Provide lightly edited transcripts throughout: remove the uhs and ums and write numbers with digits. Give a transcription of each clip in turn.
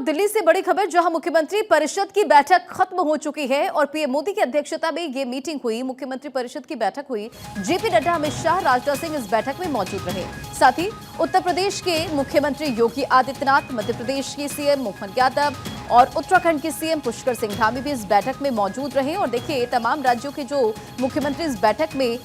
दिल्ली से बड़ी खबर, जहां मुख्यमंत्री परिषद की बैठक खत्म हो चुकी है और पीएम मोदी की अध्यक्षता में ये मीटिंग हुई। मुख्यमंत्री परिषद की बैठक हुई। जेपी नड्डा, अमित शाह, राजनाथ सिंह इस बैठक में मौजूद रहे। साथ ही उत्तर प्रदेश के मुख्यमंत्री योगी आदित्यनाथ, मध्य प्रदेश के सीएम मोहन यादव और उत्तराखंड के सीएम पुष्कर सिंह धामी भी इस बैठक में मौजूद रहे। और देखिए, तमाम राज्यों के जो मुख्यमंत्री इस बैठक में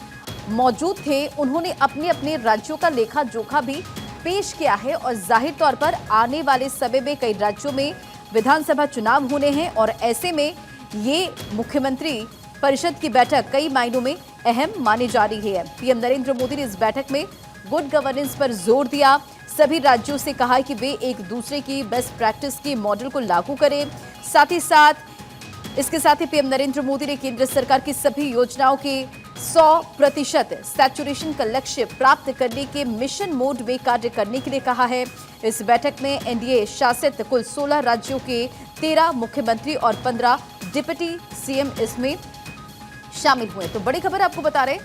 मौजूद थे, उन्होंने अपने अपने राज्यों का लेखा जोखा भी पेश किया है। और जाहिर तौर पर आने वाले समय में कई राज्यों में विधानसभा चुनाव होने हैं और ऐसे में ये मुख्यमंत्री परिषद की बैठक कई मायनों में अहम मानी जा रही है। पीएम नरेंद्र मोदी ने इस बैठक में गुड गवर्नेंस पर जोर दिया। सभी राज्यों से कहा कि वे एक दूसरे की बेस्ट प्रैक्टिस की मॉडल को लागू करें। साथ ही साथ इसके साथ ही पीएम नरेंद्र मोदी ने केंद्र सरकार की सभी योजनाओं के 100% सैचुरेशन का लक्ष्य प्राप्त करने के मिशन मोड में कार्य करने के लिए कहा है। इस बैठक में एनडीए शासित कुल 16 राज्यों के 13 मुख्यमंत्री और 15 डिप्टी सीएम इसमें शामिल हुए। तो बड़ी खबर आपको बता रहे,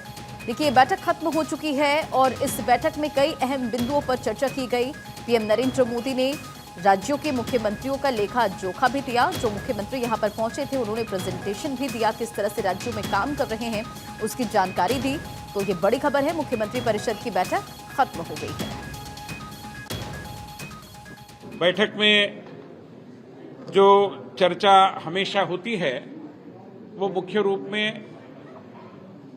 देखिए, बैठक खत्म हो चुकी है और इस बैठक में कई अहम बिंदुओं पर चर्चा की गई। पीएम नरेंद्र मोदी ने राज्यों के मुख्यमंत्रियों का लेखा जोखा भी दिया। जो मुख्यमंत्री यहां पर पहुंचे थे, उन्होंने प्रेजेंटेशन भी दिया, किस तरह से राज्यों में काम कर रहे हैं उसकी जानकारी दी। तो ये बड़ी खबर है, मुख्यमंत्री परिषद की बैठक खत्म हो गई है। बैठक में जो चर्चा हमेशा होती है वो मुख्य रूप में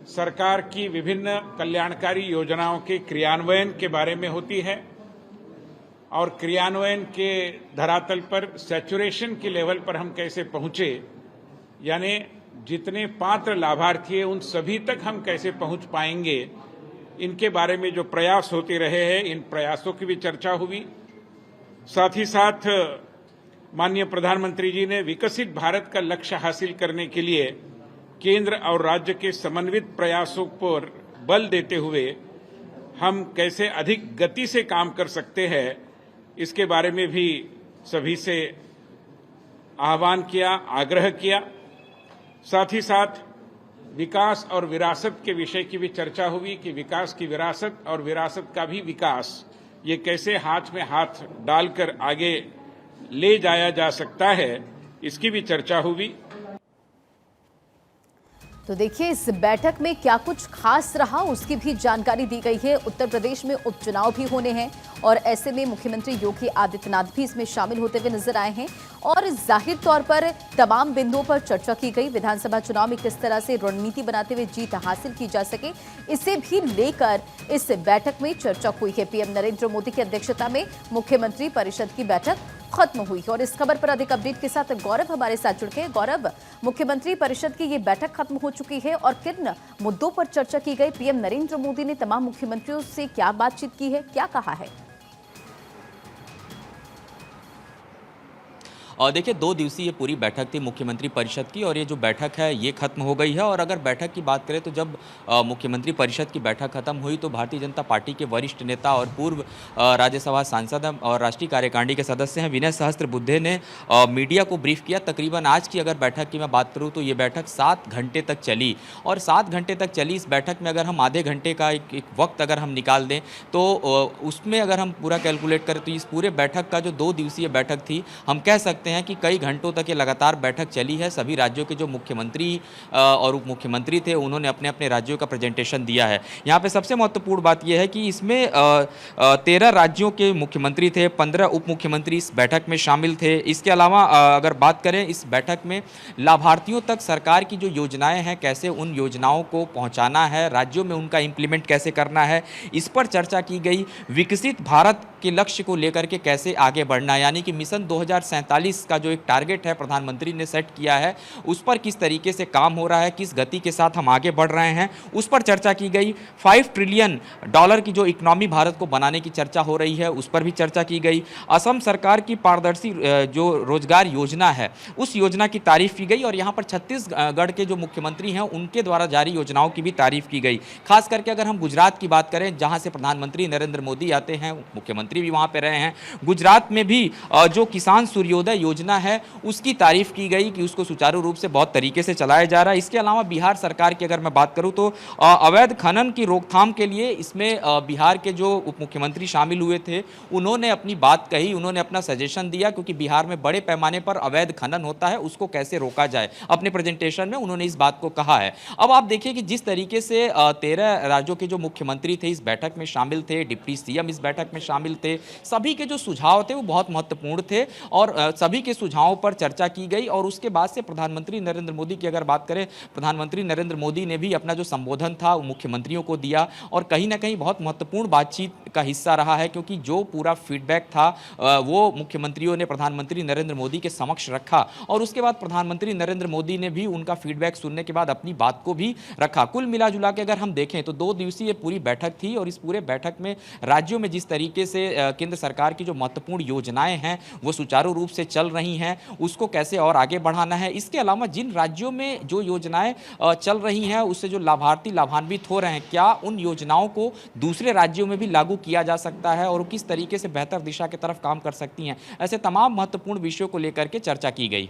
सरकार की विभिन्न कल्याणकारी योजनाओं के क्रियान्वयन के बारे में होती है और क्रियान्वयन के धरातल पर सैचुरेशन के लेवल पर हम कैसे पहुंचे, यानी जितने पात्र लाभार्थी हैं उन सभी तक हम कैसे पहुंच पाएंगे, इनके बारे में जो प्रयास होते रहे हैं, इन प्रयासों की भी चर्चा हुई। साथ ही साथ माननीय प्रधानमंत्री जी ने विकसित भारत का लक्ष्य हासिल करने के लिए केंद्र और राज्य के समन्वित प्रयासों पर बल देते हुए हम कैसे अधिक गति से काम कर सकते हैं, इसके बारे में भी सभी से आह्वान किया, आग्रह किया। साथ ही साथ विकास और विरासत के विषय की भी चर्चा हुई कि विकास की विरासत और विरासत का भी विकास, ये कैसे हाथ में हाथ डालकर आगे ले जाया जा सकता है, इसकी भी चर्चा हुई। तो देखिए, इस बैठक में क्या कुछ खास रहा उसकी भी जानकारी दी गई है। उत्तर प्रदेश में उपचुनाव भी होने हैं और ऐसे में मुख्यमंत्री योगी आदित्यनाथ भी इसमें शामिल होते हुए नजर आए हैं और जाहिर तौर पर तमाम बिंदुओं पर चर्चा की गई। विधानसभा चुनाव में किस तरह से रणनीति बनाते हुए जीत हासिल की जा सके, इसे भी लेकर इस बैठक में चर्चा हुई है। पीएम नरेंद्र मोदी की अध्यक्षता में मुख्यमंत्री परिषद की बैठक खत्म हुई और इस खबर पर अधिक अपडेट के साथ गौरव हमारे साथ जुड़ गए। गौरव, मुख्यमंत्री परिषद की ये बैठक खत्म हो चुकी है और किन मुद्दों पर चर्चा की गई? पीएम नरेंद्र मोदी ने तमाम मुख्यमंत्रियों से क्या बातचीत की है, क्या कहा है? और देखिए, 2 दिवसीय पूरी बैठक थी मुख्यमंत्री परिषद की और ये जो बैठक है ये खत्म हो गई है। और अगर बैठक की बात करें तो जब मुख्यमंत्री परिषद की बैठक खत्म हुई तो भारतीय जनता पार्टी के वरिष्ठ नेता और पूर्व राज्यसभा सांसद और राष्ट्रीय कार्यकारिणी के सदस्य हैं विनय सहस्त्रबुद्धे ने मीडिया को ब्रीफ किया। तकरीबन आज की अगर बैठक की मैं बात करूँ तो ये बैठक 7 घंटे तक चली और 7 घंटे तक चली इस बैठक में अगर हम आधे घंटे का एक वक्त अगर हम निकाल दें तो उसमें अगर हम पूरा कैलकुलेट करें तो इस पूरे बैठक का जो 2 दिवसीय बैठक थी, हम कह सकते हैं कि कई घंटों तक ये लगातार बैठक चली है। सभी राज्यों के जो मुख्यमंत्री और उप मुख्यमंत्री थे, उन्होंने अपने अपने राज्यों का प्रेजेंटेशन दिया है। यहाँ पे सबसे महत्वपूर्ण बात यह है कि इसमें 13 राज्यों के मुख्यमंत्री थे, 15 उप मुख्यमंत्री इस बैठक में शामिल थे। इसके अलावा अगर बात करें इस बैठक में लाभार्थियों तक सरकार की जो योजनाएं हैं, कैसे उन योजनाओं को पहुँचाना है, राज्यों में उनका इम्प्लीमेंट कैसे करना है, इस पर चर्चा की गई। विकसित भारत के लक्ष्य को लेकर के कैसे आगे बढ़ना, यानी कि मिशन 2047 का जो एक टारगेट है प्रधानमंत्री ने सेट किया है, उस पर किस तरीके से काम हो रहा है, किस गति के साथ हम आगे बढ़ रहे हैं, उस पर चर्चा की गई। $5 ट्रिलियन की जो इकोनॉमी भारत को बनाने की चर्चा हो रही है, उस पर भी चर्चा की गई। असम सरकार की पारदर्शी जो रोजगार योजना है, उस योजना की तारीफ की गई और यहाँ पर छत्तीसगढ़ के जो मुख्यमंत्री हैं उनके द्वारा जारी योजनाओं की भी तारीफ की गई। खास करके अगर हम गुजरात की बात करें, जहाँ से प्रधानमंत्री नरेंद्र मोदी आते हैं, मुख्यमंत्री भी वहाँ पे रहे हैं, गुजरात में भी जो किसान सूर्योदय योजना है उसकी तारीफ की गई कि उसको सुचारू रूप से बहुत तरीके से चलाया जा रहा है। इसके अलावा बिहार सरकार की अगर मैं बात करूं तो अवैध खनन की रोकथाम के लिए इसमें बिहार के जो उप मुख्यमंत्री शामिल हुए थे उन्होंने अपनी बात कही, उन्होंने अपना सजेशन दिया, क्योंकि बिहार में बड़े पैमाने पर अवैध खनन होता है, उसको कैसे रोका जाए। अपने प्रेजेंटेशन में उन्होंने इस बात को कहा है। अब आप देखिए कि जिस तरीके से 13 राज्यों के जो मुख्यमंत्री थे इस बैठक में शामिल थे, डिप्टी सीएम इस बैठक में शामिल थे, सभी के जो सुझाव थे वो बहुत महत्वपूर्ण थे और सभी के सुझावों पर चर्चा की गई। और उसके बाद से प्रधानमंत्री नरेंद्र मोदी की अगर बात करें, प्रधानमंत्री नरेंद्र मोदी ने भी अपना जो संबोधन था वो मुख्यमंत्रियों को दिया और कहीं ना कहीं बहुत महत्वपूर्ण बातचीत का हिस्सा रहा है, क्योंकि जो पूरा फीडबैक था वो मुख्यमंत्रियों ने प्रधानमंत्री नरेंद्र मोदी के समक्ष रखा और उसके बाद प्रधानमंत्री नरेंद्र मोदी ने भी उनका फीडबैक सुनने के बाद अपनी बात को भी रखा। कुल मिला जुला के अगर हम देखें तो 2 दिवसीय पूरी बैठक थी और इस पूरे बैठक में राज्यों में जिस तरीके से केंद्र सरकार की जो महत्वपूर्ण योजनाएं हैं वो सुचारू रूप से चल रही हैं, उसको कैसे और आगे बढ़ाना है। इसके अलावा जिन राज्यों में जो योजनाएं चल रही हैं उससे जो लाभार्थी लाभान्वित हो रहे हैं, क्या उन योजनाओं को दूसरे राज्यों में भी लागू किया जा सकता है और किस तरीके से बेहतर दिशा की तरफ काम कर सकती हैं। ऐसे तमाम महत्वपूर्ण विषयों को लेकर के चर्चा की गई।